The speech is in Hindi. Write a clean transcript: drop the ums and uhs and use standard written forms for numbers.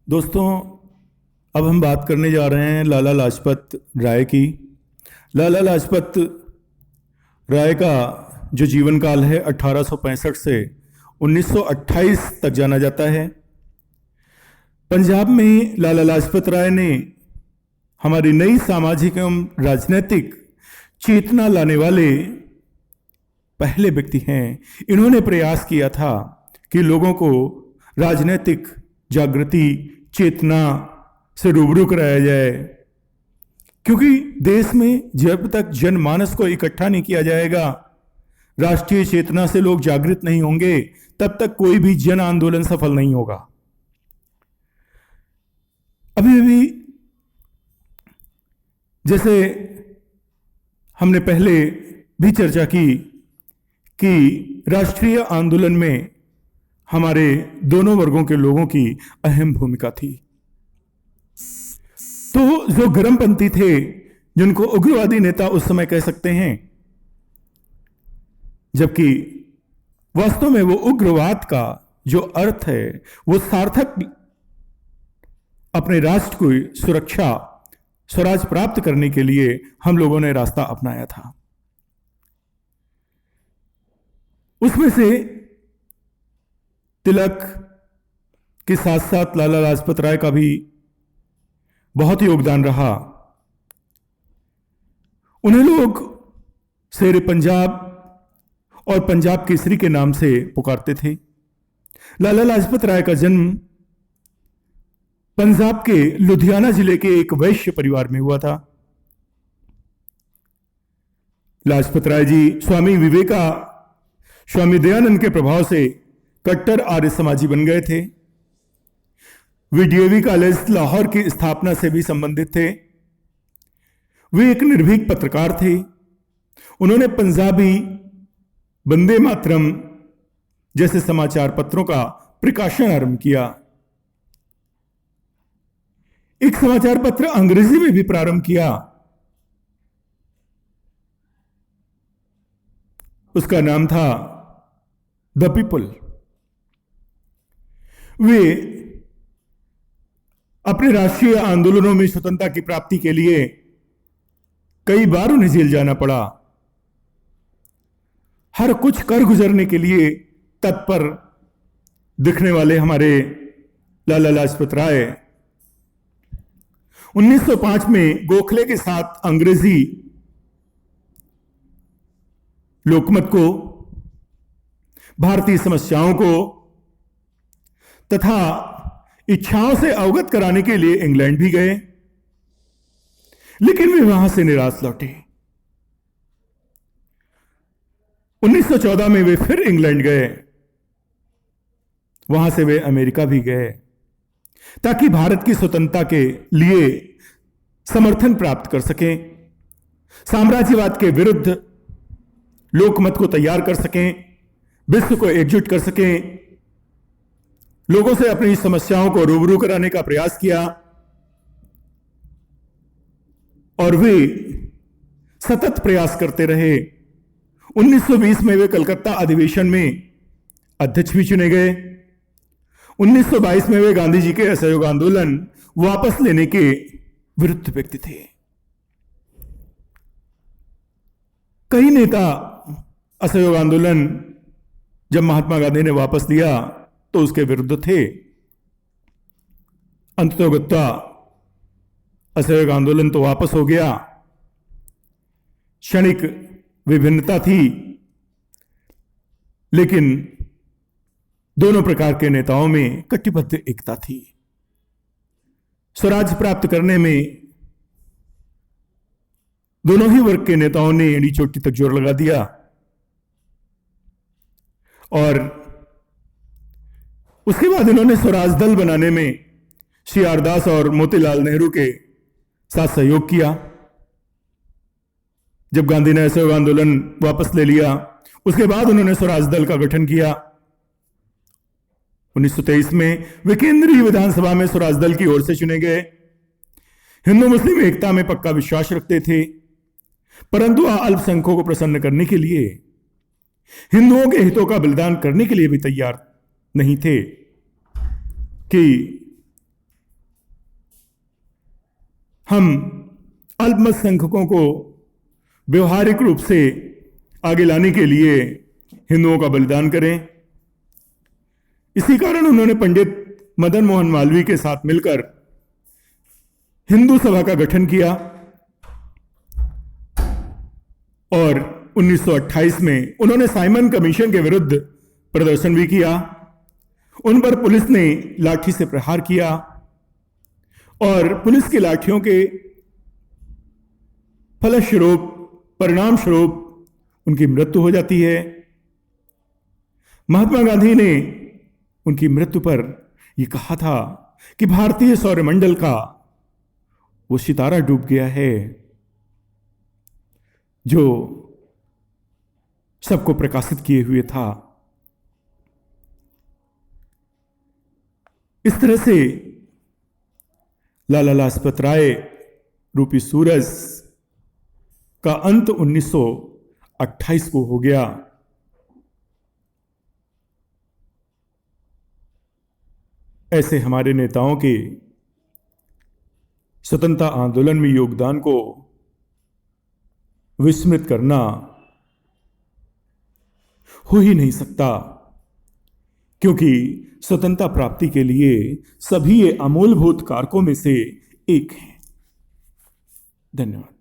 दोस्तों, अब हम बात करने जा रहे हैं लाला लाजपत राय की। लाला लाजपत राय का जो जीवन काल है 1865 से 1928 तक जाना जाता है। पंजाब में लाला लाजपत राय ने हमारी नई सामाजिक एवं राजनीतिक चेतना लाने वाले पहले व्यक्ति हैं। इन्होंने प्रयास किया था कि लोगों को राजनीतिक जागृति चेतना से रूबरू कराया जाए, क्योंकि देश में जब तक जनमानस को इकट्ठा नहीं किया जाएगा, राष्ट्रीय चेतना से लोग जागृत नहीं होंगे, तब तक कोई भी जन आंदोलन सफल नहीं होगा। अभी अभी जैसे हमने पहले भी चर्चा की कि राष्ट्रीय आंदोलन में हमारे दोनों वर्गों के लोगों की अहम भूमिका थी। तो जो गरमपंथी थे, जिनको उग्रवादी नेता उस समय कह सकते हैं, जबकि वास्तव में वो उग्रवाद का जो अर्थ है वो सार्थक अपने राष्ट्र को सुरक्षा स्वराज प्राप्त करने के लिए हम लोगों ने रास्ता अपनाया था। उसमें से तिलक के साथ साथ लाला लाजपत राय का भी बहुत योगदान रहा। उन्हें लोग शेर पंजाब और पंजाब केसरी के नाम से पुकारते थे। लाला लाजपत राय का जन्म पंजाब के लुधियाना जिले के एक वैश्य परिवार में हुआ था। लाजपत राय जी स्वामी दयानंद के प्रभाव से कट्टर आर्य समाजी बन गए थे। वे डीएवी कॉलेज लाहौर की स्थापना से भी संबंधित थे। वे एक निर्भीक पत्रकार थे। उन्होंने पंजाबी वंदे मातरम जैसे समाचार पत्रों का प्रकाशन आरंभ किया। एक समाचार पत्र अंग्रेजी में भी प्रारंभ किया। उसका नाम था द पीपल। वे अपने राष्ट्रीय आंदोलनों में स्वतंत्रता की प्राप्ति के लिए कई बार उन्हें जेल जाना पड़ा। हर कुछ कर गुजरने के लिए तत्पर दिखने वाले हमारे लाला लाजपत राय 1905 में गोखले के साथ अंग्रेजी लोकमत को, भारतीय समस्याओं को तथा इच्छाओं से अवगत कराने के लिए इंग्लैंड भी गए, लेकिन वे वहां से निराश लौटे। 1914 में वे फिर इंग्लैंड गए। वहां से वे अमेरिका भी गए ताकि भारत की स्वतंत्रता के लिए समर्थन प्राप्त कर सकें, साम्राज्यवाद के विरुद्ध लोकमत को तैयार कर सकें, विश्व को एकजुट कर सकें, लोगों से अपनी समस्याओं को रूबरू कराने का प्रयास किया। और वे सतत प्रयास करते रहे। 1920 में वे कलकत्ता अधिवेशन में अध्यक्ष भी चुने गए। 1922 में वे गांधी जी के असहयोग आंदोलन वापस लेने के विरुद्ध व्यक्ति थे। कई नेता असहयोग आंदोलन जब महात्मा गांधी ने वापस लिया तो उसके विरुद्ध थे। अंततोगत्वा असहयोग आंदोलन तो वापस हो गया। क्षणिक विभिन्नता थी, लेकिन दोनों प्रकार के नेताओं में कटिबद्ध एकता थी। स्वराज प्राप्त करने में दोनों ही वर्ग के नेताओं ने एड़ी चोटी तक जोर लगा दिया। और उसके बाद इन्होंने स्वराज दल बनाने में सी.आर. दास और मोतीलाल नेहरू के साथ सहयोग किया। जब गांधी ने असहयोग आंदोलन वापस ले लिया, उसके बाद उन्होंने स्वराज दल का गठन किया। 1923 में वे केंद्रीय विधानसभा में स्वराज दल की ओर से चुने गए। हिंदू मुस्लिम एकता में पक्का विश्वास रखते थे, परंतु अल्पसंख्यकों को प्रसन्न करने के लिए, हिंदुओं के हितों का बलिदान करने के लिए भी तैयार नहीं थे कि हम अल्पसंख्यकों को व्यवहारिक रूप से आगे लाने के लिए हिंदुओं का बलिदान करें। इसी कारण उन्होंने पंडित मदन मोहन मालवीय के साथ मिलकर हिंदू सभा का गठन किया और 1928 में उन्होंने साइमन कमीशन के विरुद्ध प्रदर्शन भी किया। उन पर पुलिस ने लाठी से प्रहार किया और पुलिस की लाठियों के फलस्वरूप, परिणाम स्वरूप उनकी मृत्यु हो जाती है। महात्मा गांधी ने उनकी मृत्यु पर यह कहा था कि भारतीय सौरमंडल का वो सितारा डूब गया है जो सबको प्रकाशित किए हुए था। इस तरह से लाला लाजपत राय रूपी सूरज का अंत 1928 को हो गया। ऐसे हमारे नेताओं के स्वतंत्रता आंदोलन में योगदान को विस्मृत करना हो ही नहीं सकता, क्योंकि स्वतंत्रता प्राप्ति के लिए सभी ये अमूलभूत कारकों में से एक है। धन्यवाद।